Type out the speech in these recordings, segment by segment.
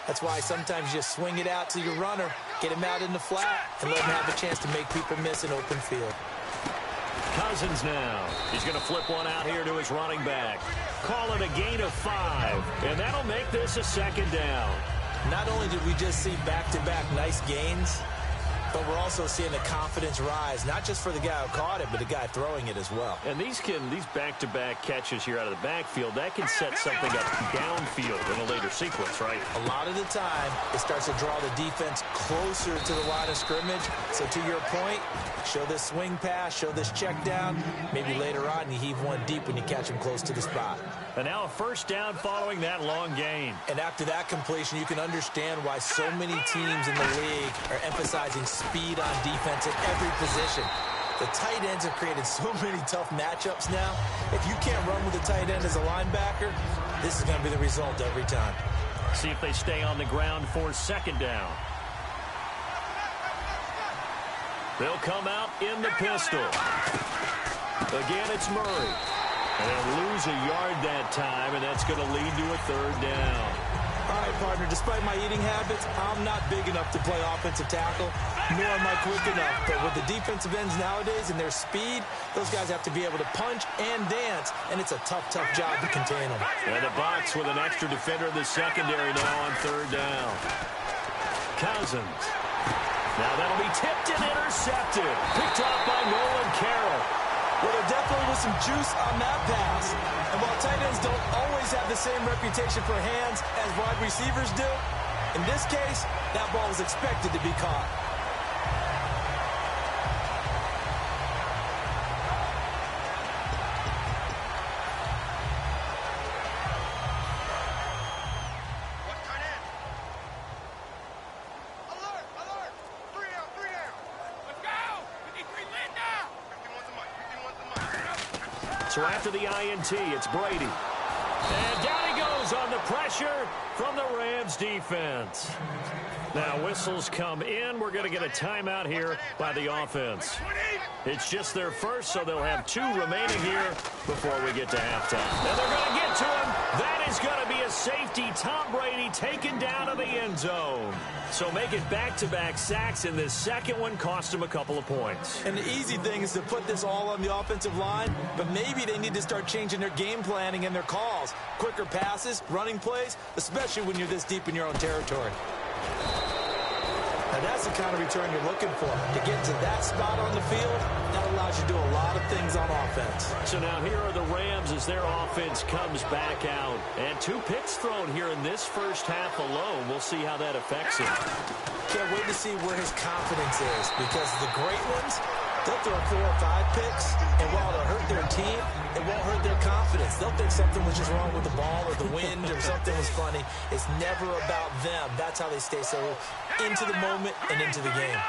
That's why sometimes you just swing it out to your runner, get him out in the flat, and let him have a chance to make people miss an open field. Cousins now. He's going to flip one out here to his running back. Call it a gain of 5, and that'll make this a second down. Not only did we just see back-to-back nice gains, but we're also seeing the confidence rise, not just for the guy who caught it, but the guy throwing it as well. And these back-to-back catches here out of the backfield, that can set something up downfield in a later sequence, right? A lot of the time, it starts to draw the defense closer to the line of scrimmage. So to your point, show this swing pass, show this check down. Maybe later on, you heave one deep when you catch him close to the spot. And now a first down following that long gain. And after that completion, you can understand why so many teams in the league are emphasizing speed on defense at every position. The tight ends have created so many tough matchups now. If you can't run with a tight end as a linebacker, this is going to be the result every time. See if they stay on the ground for second down. They'll come out in the pistol. Again, it's Murray. And they'll lose a yard that time, and that's going to lead to a third down. All right, partner, despite my eating habits, I'm not big enough to play offensive tackle, nor am I quick enough. But with the defensive ends nowadays and their speed, those guys have to be able to punch and dance, and it's a tough, tough job to contain them. And the box with an extra defender in the secondary now on third down. Cousins. Now that'll be tipped and intercepted. Picked off by Nolan Carroll. Well, there definitely was some juice on that pass. And while tight ends don't always have the same reputation for hands as wide receivers do, in this case, that ball was expected to be caught. So after the INT, it's Brady. And down he goes on the pressure from the Rams defense. Now whistles come in. We're going to get a timeout here by the offense. It's just their first, so they'll have 2 remaining here before we get to halftime. And they're going to get to him. That is going to be a safety. Tom Brady taken down to the end zone. So make it back-to-back sacks, and this second one cost him a couple of points. And the easy thing is to put this all on the offensive line, but maybe they need to start changing their game planning and their calls. Quicker passes, running plays, especially when you're this deep in your own territory. Now that's the kind of return you're looking for. To get to that spot on the field, that allows you to do a lot of things on offense. So now here are the Rams as their offense comes back out. And 2 picks thrown here in this first half alone. We'll see how that affects him. Can't wait to see where his confidence is, because the great ones, they'll throw 4 or 5 picks, and while it'll hurt their team, it won't hurt their confidence. They'll think something was just wrong with the ball or the wind or something was funny. It's never about them. That's how they stay so into the moment and into the game.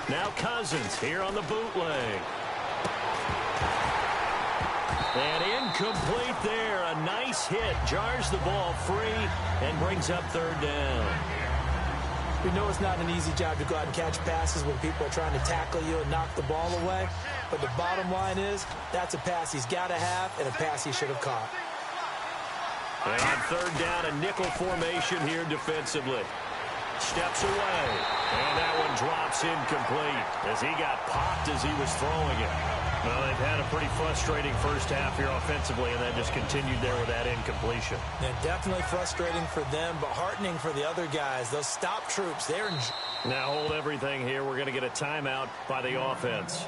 Now Cousins here on the bootleg. And incomplete there. A nice hit. Jars the ball free and brings up third down. We know it's not an easy job to go out and catch passes when people are trying to tackle you and knock the ball away. But the bottom line is, that's a pass he's got to have and a pass he should have caught. And on third down, a nickel formation here defensively. Steps away. And that one drops incomplete as he got popped as he was throwing it. Well, they've had a pretty frustrating first half here offensively, and then just continued there with that incompletion. Yeah, definitely frustrating for them, but heartening for the other guys. Those stop troops, they're in. Now hold everything here. We're going to get a timeout by the offense.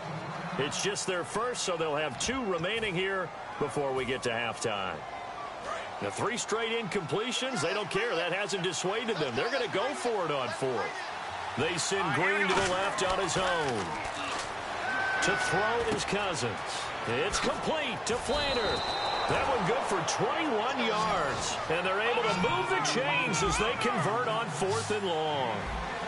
It's just their first, so they'll have 2 remaining here before we get to halftime. Now 3 straight incompletions, they don't care. That hasn't dissuaded them. They're going to go for it on 4th. They send Green to the left on his own. To throw is Cousins. It's complete to Flanner. That one good for 21 yards. And they're able to move the chains as they convert on 4th and long.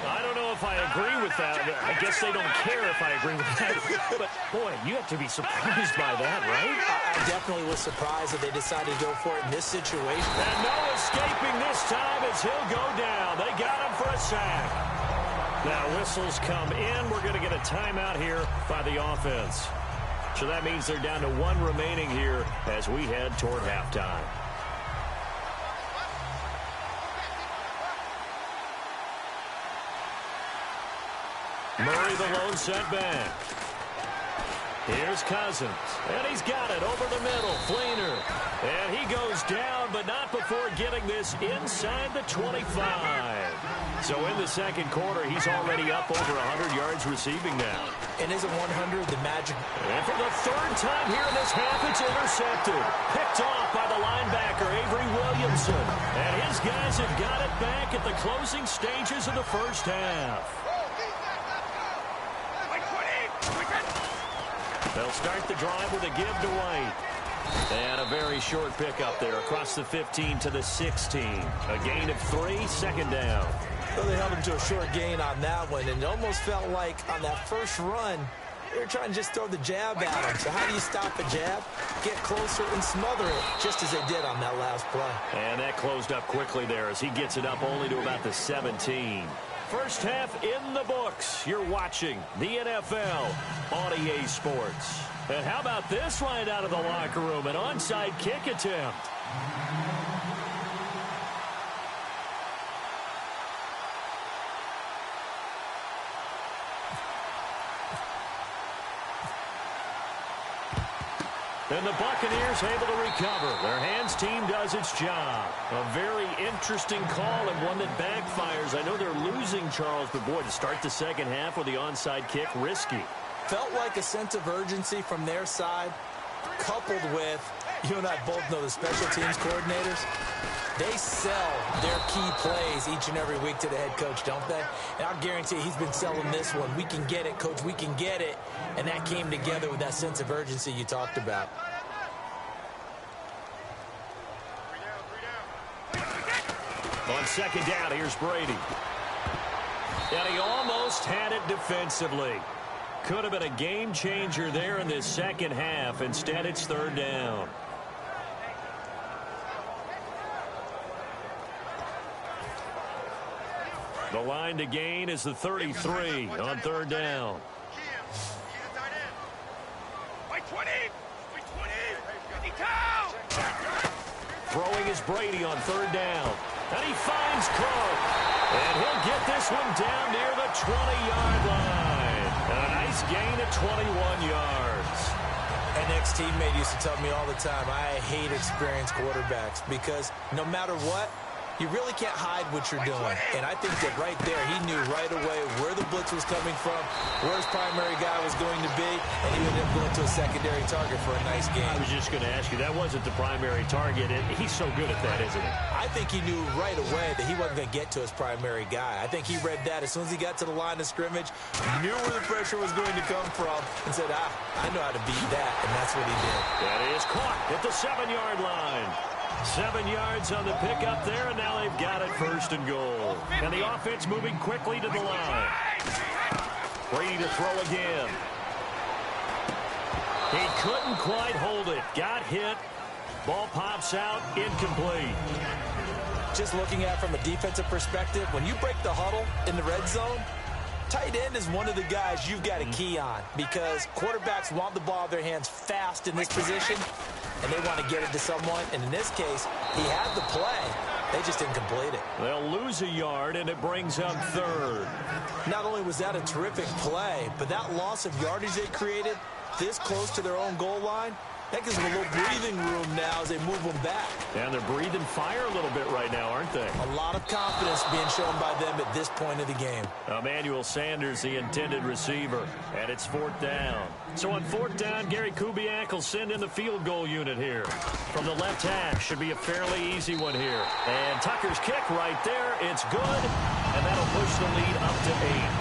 I don't know if I agree with that. I guess they don't care if I agree with that. But, boy, you have to be surprised by that, right? I definitely was surprised that they decided to go for it in this situation. And no escaping this time as he'll go down. They got him for a sack. Now whistles come in. We're going to get a timeout here by the offense. So that means they're down to 1 remaining here as we head toward halftime. Murray the lone setback. Here's Cousins, and he's got it over the middle. Fleener, and he goes down, but not before getting this inside the 25. So in the second quarter, he's already up over 100 yards receiving now. And isn't 100 the magic? And for the third time here in this half, it's intercepted. Picked off by the linebacker, Avery Williamson. And his guys have got it back at the closing stages of the first half. They'll start the drive with a give to White. And a very short pickup there across the 15 to the 16. A gain of 3, second down. Well, they held him to a short gain on that one, and it almost felt like on that first run, they were trying to just throw the jab at him. So how do you stop a jab? Get closer and smother it, just as they did on that last play. And that closed up quickly there as he gets it up only to about the 17. First half in the books. You're watching the NFL on EA Sports. And how about this right out of the locker room? An onside kick attempt. And the Buccaneers able to recover. Their hands team does its job. A very interesting call and one that backfires. I know they're losing, Charles, but boy, to start the second half with the onside kick, risky. Felt like a sense of urgency from their side, coupled with, you and I both know the special teams coordinators. They sell their key plays each and every week to the head coach, don't they? And I'll guarantee you he's been selling this one. We can get it, coach, we can get it. And that came together with that sense of urgency you talked about. On second down, here's Brady. And he almost had it defensively. Could have been a game changer there in this second half. Instead, it's third down. The line to gain is the 33 on third down. Throwing is Brady on third down. And he finds Cook. And he'll get this one down near the 20-yard line. And a nice gain of 21 yards. An ex-teammate used to tell me all the time, I hate experienced quarterbacks because no matter what, you really can't hide what you're doing. And I think that right there, he knew right away where the blitz was coming from, where his primary guy was going to be, and he ended up going to a secondary target for a nice game. I was just going to ask you, that wasn't the primary target, and he's so good at that, isn't he? I think he knew right away that he wasn't going to get to his primary guy. I think he read that as soon as he got to the line of scrimmage, knew where the pressure was going to come from, and said, I know how to beat that, and that's what he did. That is caught at the 7-yard line. 7 yards on the pickup there, and now they've got it first and goal. And the offense moving quickly to the line. Brady to throw again. He couldn't quite hold it. Got hit. Ball pops out, incomplete. Just looking at it from a defensive perspective, when you break the huddle in the red zone, tight end is one of the guys you've got to key on because quarterbacks want the ball in their hands fast in this position, and they want to get it to someone. And in this case, he had the play. They just didn't complete it. They'll lose a yard, and it brings up third. Not only was that a terrific play, but that loss of yardage they created this close to their own goal line, that gives them a little breathing room now as they move them back. And they're breathing fire a little bit right now, aren't they? A lot of confidence being shown by them at this point of the game. Emmanuel Sanders, the intended receiver, and it's fourth down. So on fourth down, Gary Kubiak will send in the field goal unit here. From the left hash, should be a fairly easy one here. And Tucker's kick right there, it's good, and that'll push the lead up to 8.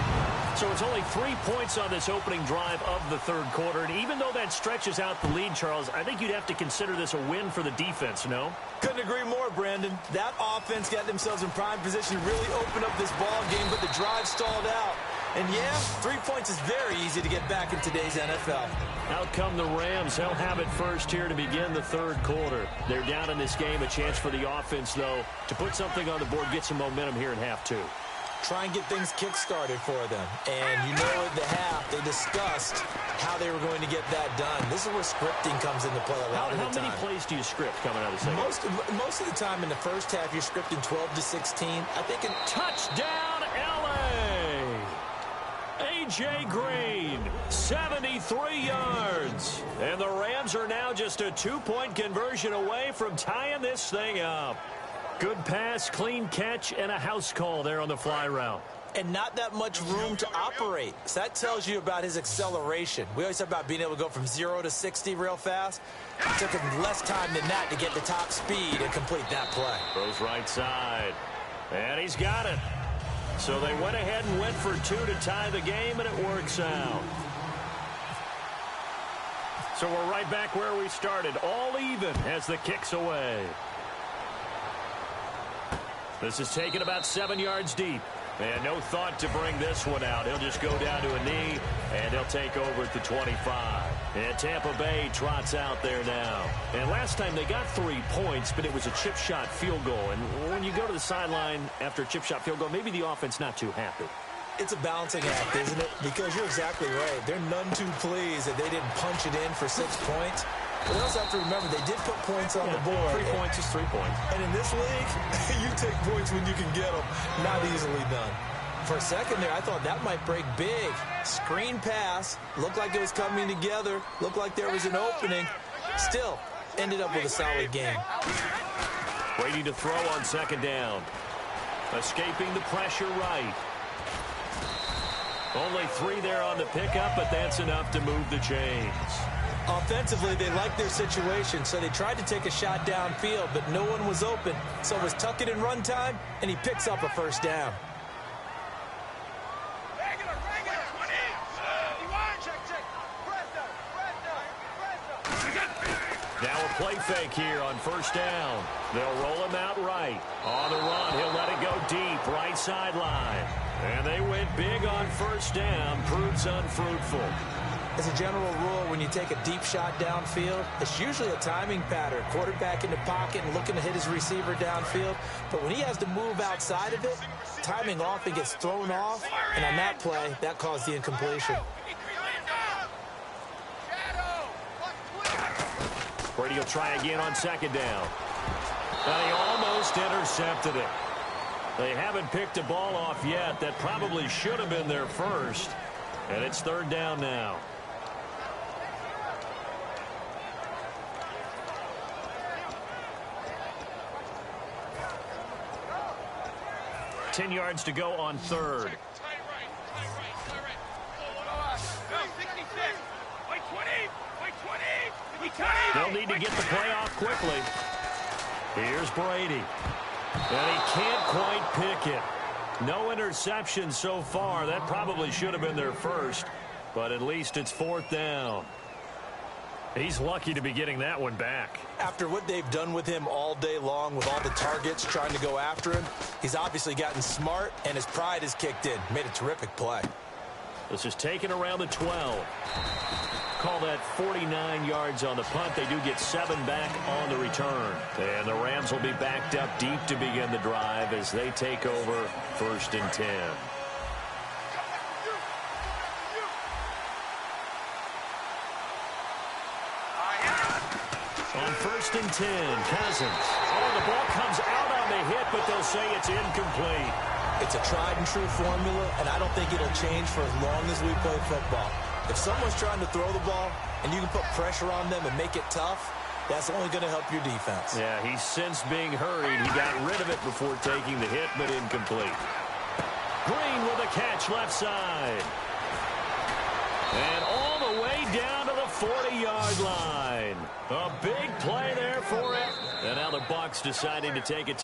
So it's only 3 points on this opening drive of the third quarter. And even though that stretches out the lead, Charles, I think you'd have to consider this a win for the defense, no? Couldn't agree more, Brandon. That offense got themselves in prime position to really open up this ball game, but the drive stalled out. And yeah, 3 points is very easy to get back in today's NFL. Out come the Rams. They'll have it first here to begin the third quarter. They're down in this game. A chance for the offense, though, to put something on the board, get some momentum here in half two. Try and get things kick-started for them. And you know at the half, they discussed how they were going to get that done. This is where scripting comes into play a lot of the time. How many plays do you script coming out of the second? Most of the time in the first half, you're scripting 12 to 16. I think Touchdown, L.A. A A.J. Green, 73 yards. And the Rams are now just a 2-point conversion away from tying this thing up. Good pass, clean catch, and a house call there on the fly route. And not that much room to operate. So that tells you about his acceleration. We always talk about being able to go from 0 to 60 real fast. It took him less time than that to get the top speed and complete that play. Throws right side. And he's got it. So they went ahead and went for 2 to tie the game, and it works out. So we're right back where we started, all even as the kick's away. This is taken about 7 yards deep. And no thought to bring this one out. He'll just go down to a knee, and he'll take over at the 25. And Tampa Bay trots out there now. And last time they got 3 points, but it was a chip shot field goal. And when you go to the sideline after a chip shot field goal, maybe the offense not too happy. It's a balancing act, isn't it? Because you're exactly right. They're none too pleased that they didn't punch it in for 6 points. But we also have to remember they did put points on the board. 3 points is 3 points. And in this league, you take points when you can get them. Not easily done. For a second there, I thought that might break big. Screen pass. Looked like it was coming together. Looked like there was an opening. Still, ended up with a solid game. Brady to throw on second down. Escaping the pressure right. Only 3 there on the pickup, but that's enough to move the chains. Offensively, they liked their situation, so they tried to take a shot downfield, but no one was open. So it was tuck it in run time, and he picks up a first down. Now a play fake here on first down. They'll roll him out right. On the run, he'll let it go deep, right sideline. And they went big on first down, proves unfruitful. As a general rule, when you take a deep shot downfield, it's usually a timing pattern. Quarterback in the pocket and looking to hit his receiver downfield. But when he has to move outside of it, timing off and gets thrown off. And on that play, that caused the incompletion. Brady will try again on second down. And he almost intercepted it. They haven't picked a ball off yet. That probably should have been their first. And it's third down now. Ten yards to go on third. They'll need to get the play off quickly. Here's Brady. And he can't quite pick it. No interception so far. That probably should have been their first. But at least it's fourth down. He's lucky to be getting that one back. After what they've done with him all day long with all the targets trying to go after him, he's obviously gotten smart and his pride has kicked in. Made a terrific play. This is taken around the 12. Call that 49 yards on the punt. They do get 7 back on the return. And the Rams will be backed up deep to begin the drive as they take over first and 10. On first and 10, Cousins. Oh, the ball comes out on the hit, but they'll say it's incomplete. It's a tried and true formula, and I don't think it'll change for as long as we play football. If someone's trying to throw the ball and you can put pressure on them and make it tough, that's only going to help your defense. Yeah, he's since being hurried. He got rid of it before taking the hit, but incomplete. Green with a catch left side. And all the way down to the 40-yard line. A big play there for it. And now the Bucs deciding to take a